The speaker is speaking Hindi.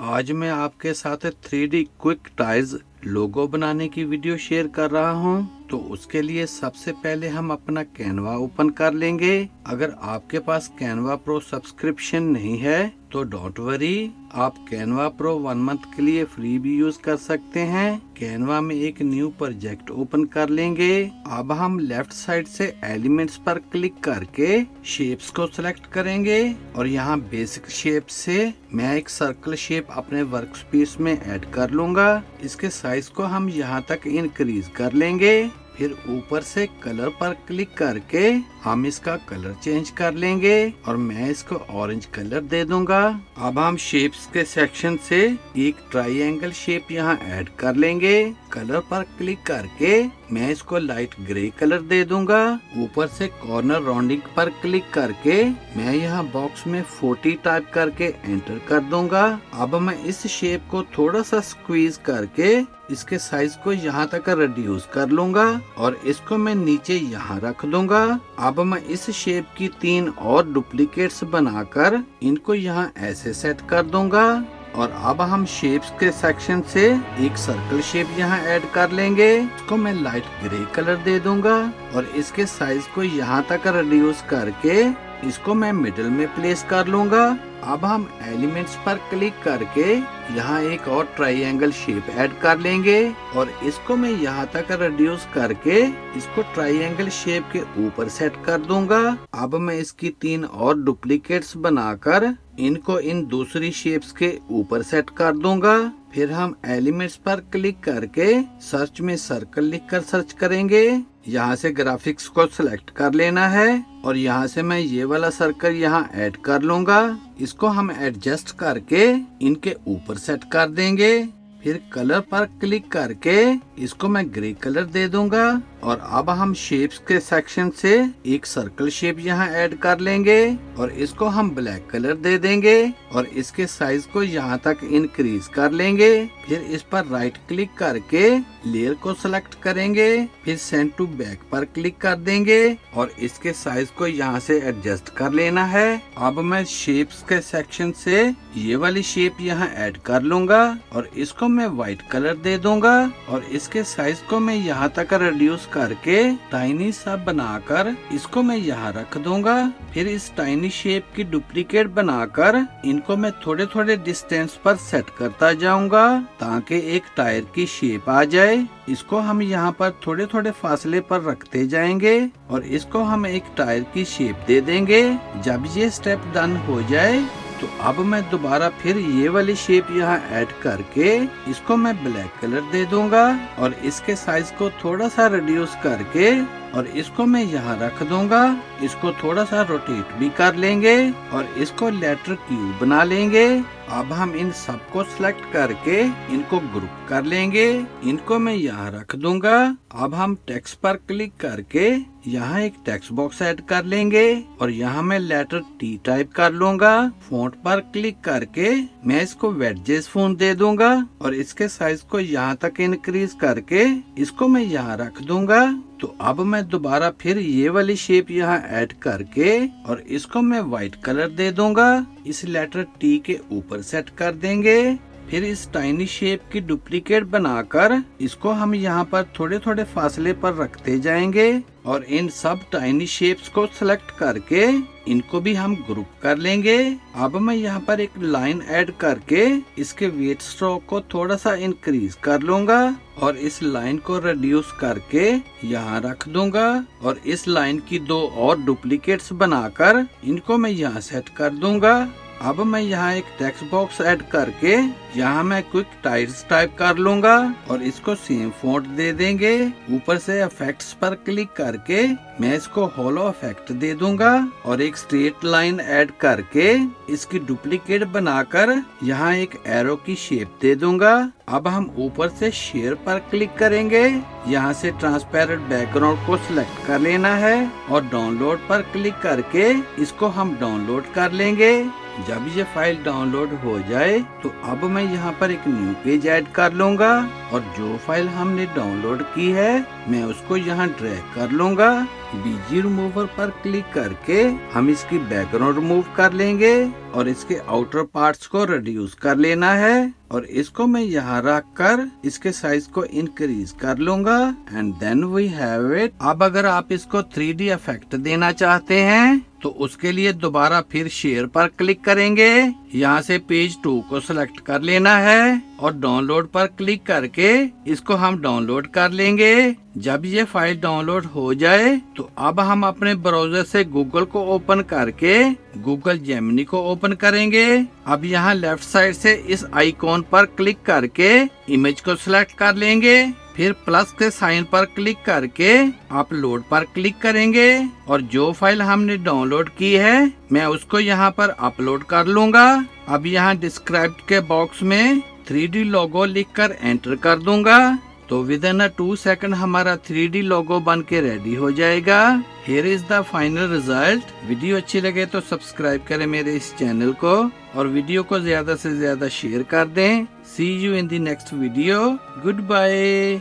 आज मैं आपके साथ 3D क्विक टाइज लोगो बनाने की वीडियो शेयर कर रहा हूं। तो उसके लिए सबसे पहले हम अपना कैनवा ओपन कर लेंगे। अगर आपके पास कैनवा प्रो सब्सक्रिप्शन नहीं है तो डोंट वरी, आप कैनवा प्रो 1 मंथ के लिए फ्री भी यूज कर सकते हैं। कैनवा में एक न्यू प्रोजेक्ट ओपन कर लेंगे। अब हम लेफ्ट साइड से एलिमेंट्स पर क्लिक करके शेप्स को सिलेक्ट करेंगे और यहाँ बेसिक शेप से मैं एक सर्कल शेप अपने वर्कस्पेस में ऐड कर लूंगा। इसके साइज को हम यहाँ तक इंक्रीज कर लेंगे। फिर ऊपर से कलर पर क्लिक करके हम इसका कलर चेंज कर लेंगे और मैं इसको ऑरेंज कलर दे दूंगा। अब हम शेप्स के सेक्शन से एक ट्रायंगल शेप यहाँ ऐड कर लेंगे। कलर पर क्लिक करके मैं इसको लाइट ग्रे कलर दे दूंगा। ऊपर से कॉर्नर राउंडिंग पर क्लिक करके मैं यहाँ बॉक्स में 40 टाइप करके एंटर कर दूंगा। अब मैं इस शेप को थोड़ा सा स्क्वीज करके इसके साइज को यहाँ तक रिड्यूस कर लूंगा और इसको मैं नीचे यहाँ रख दूंगा। अब मैं इस शेप की 3 और डुप्लीकेट्स बनाकर इनको यहाँ ऐसे सेट कर दूंगा और अब हम शेप्स के सेक्शन से एक सर्कल शेप यहाँ ऐड कर लेंगे। इसको मैं लाइट ग्रे कलर दे दूंगा और इसके साइज को यहाँ तक रिड्यूस करके इसको मैं मिडिल में प्लेस कर लूंगा। अब हम एलिमेंट्स पर क्लिक करके यहाँ एक और ट्रायंगल शेप ऐड कर लेंगे और इसको मैं यहाँ तक रिड्यूस करके इसको ट्रायंगल शेप के ऊपर सेट कर दूंगा। अब मैं इसकी 3 और डुप्लीकेट्स बनाकर इनको इन दूसरी शेप्स के ऊपर सेट कर दूंगा। फिर हम एलिमेंट्स पर क्लिक करके सर्च में सर्कल लिखकर सर्च करेंगे। यहाँ से ग्राफिक्स को सिलेक्ट कर लेना है और यहाँ से मैं ये वाला सर्कल यहाँ ऐड कर लूंगा। इसको हम एडजस्ट करके इनके ऊपर सेट कर देंगे। फिर कलर पर क्लिक करके इसको मैं ग्रे कलर दे दूंगा और अब हम शेप्स के सेक्शन से एक सर्कल शेप यहाँ ऐड कर लेंगे और इसको हम ब्लैक कलर दे देंगे और इसके साइज को यहाँ तक इंक्रीज कर लेंगे। फिर इस पर राइट क्लिक करके लेयर को सिलेक्ट करेंगे। फिर सेंड टू बैक पर क्लिक कर देंगे और इसके साइज को यहाँ से एडजस्ट कर लेना है। अब मैं शेप्स के सेक्शन से ये वाली शेप यहाँ ऐड कर लूंगा और इसको मैं व्हाइट कलर दे दूंगा और इसके साइज को मैं यहाँ तक रिड्यूस करके टाइनी सा बनाकर इसको मैं यहाँ रख दूंगा। फिर इस टाइनी शेप की डुप्लीकेट बनाकर इनको मैं थोड़े थोड़े डिस्टेंस पर सेट करता जाऊंगा ताकि एक टायर की शेप आ जाए। इसको हम यहाँ पर थोड़े थोड़े फासले पर रखते जाएंगे और इसको हम एक टायर की शेप दे देंगे। जब ये स्टेप डन हो जाए तो अब मैं दोबारा फिर ये वाली शेप यहाँ ऐड करके इसको मैं ब्लैक कलर दे दूंगा और इसके साइज को थोड़ा सा रिड्यूस करके और इसको मैं यहाँ रख दूंगा। इसको थोड़ा सा रोटेट भी कर लेंगे और इसको लेटर क्यू बना लेंगे। अब हम इन सबको सिलेक्ट करके इनको ग्रुप कर लेंगे। इनको मैं यहाँ रख दूंगा। अब हम टेक्स्ट पर क्लिक करके यहाँ एक टेक्स्ट बॉक्स ऐड कर लेंगे और यहाँ मैं लेटर टी टाइप कर लूंगा। फॉन्ट पर क्लिक करके मैं इसको वेडजेस फॉन्ट दे दूंगा और इसके साइज को यहाँ तक इंक्रीज करके इसको मैं यहाँ रख दूंगा। तो अब मैं दोबारा फिर ये वाली शेप यहाँ ऐड करके और इसको मैं व्हाइट कलर दे दूंगा। इस लेटर टी के ऊपर सेट कर देंगे। फिर इस टाइनी शेप की डुप्लीकेट बनाकर इसको हम यहाँ पर थोड़े थोड़े फासले पर रखते जाएंगे और इन सब टाइनी शेप्स को सिलेक्ट करके इनको भी हम ग्रुप कर लेंगे। अब मैं यहाँ पर एक लाइन ऐड करके इसके वेट स्ट्रोक को थोड़ा सा इंक्रीज कर लूंगा और इस लाइन को रिड्यूस करके यहाँ रख दूंगा और इस लाइन की 2 और डुप्लीकेट्स बनाकर इनको मैं यहाँ सेट कर दूंगा। अब मैं यहाँ एक टेक्स्ट बॉक्स ऐड करके यहाँ मैं क्विक टाइल्स टाइप कर लूंगा और इसको सेम फॉन्ट दे देंगे। ऊपर से इफेक्ट्स पर क्लिक करके मैं इसको होलो इफेक्ट दे दूंगा और एक स्ट्रेट लाइन ऐड करके इसकी डुप्लीकेट बनाकर यहाँ एक एरो की शेप दे दूंगा। अब हम ऊपर से शेयर पर क्लिक करेंगे। यहाँ से ट्रांसपेरेंट बैकग्राउंड को सिलेक्ट कर लेना है और डाउनलोड पर क्लिक करके इसको हम डाउनलोड कर लेंगे। जब ये फाइल डाउनलोड हो जाए तो अब मैं यहाँ पर एक न्यू पेज ऐड कर लूंगा और जो फाइल हमने डाउनलोड की है मैं उसको यहाँ ड्रैग कर लूंगा बीजी रिमूवर पर क्लिक करके हम इसकी बैकग्राउंड रिमूव कर लेंगे और इसके आउटर पार्ट्स को रिड्यूस कर लेना है और इसको मैं यहाँ रख कर इसके साइज को इंक्रीज कर लूंगा and then we have it. अब अगर आप इसको 3D इफेक्ट देना चाहते हैं तो उसके लिए दोबारा फिर शेयर पर क्लिक करेंगे। यहाँ से पेज 2 को सिलेक्ट कर लेना है और डाउनलोड पर क्लिक करके इसको हम डाउनलोड कर लेंगे। जब ये फाइल डाउनलोड हो जाए तो अब हम अपने ब्राउजर से गूगल को ओपन करके गूगल जेमिनी को ओपन करेंगे। अब यहाँ लेफ्ट साइड से इस आइकॉन पर क्लिक करके इमेज को सिलेक्ट कर लेंगे, फिर प्लस के साइन पर क्लिक करके अपलोड पर क्लिक करेंगे और जो फाइल हमने डाउनलोड की है मैं उसको यहाँ पर अपलोड कर लूंगा। अब यहाँ डिस्क्राइब के बॉक्स में 3D लोगो लिखकर एंटर कर दूंगा तो विद इन 2 सेकंड हमारा 3D लोगो बन के रेडी हो जाएगा। Here is the final result. Video अच्छी लगे तो सब्सक्राइब करें मेरे इस चैनल को और वीडियो को ज्यादा से ज्यादा शेयर कर दें। See you in the next video. Good bye.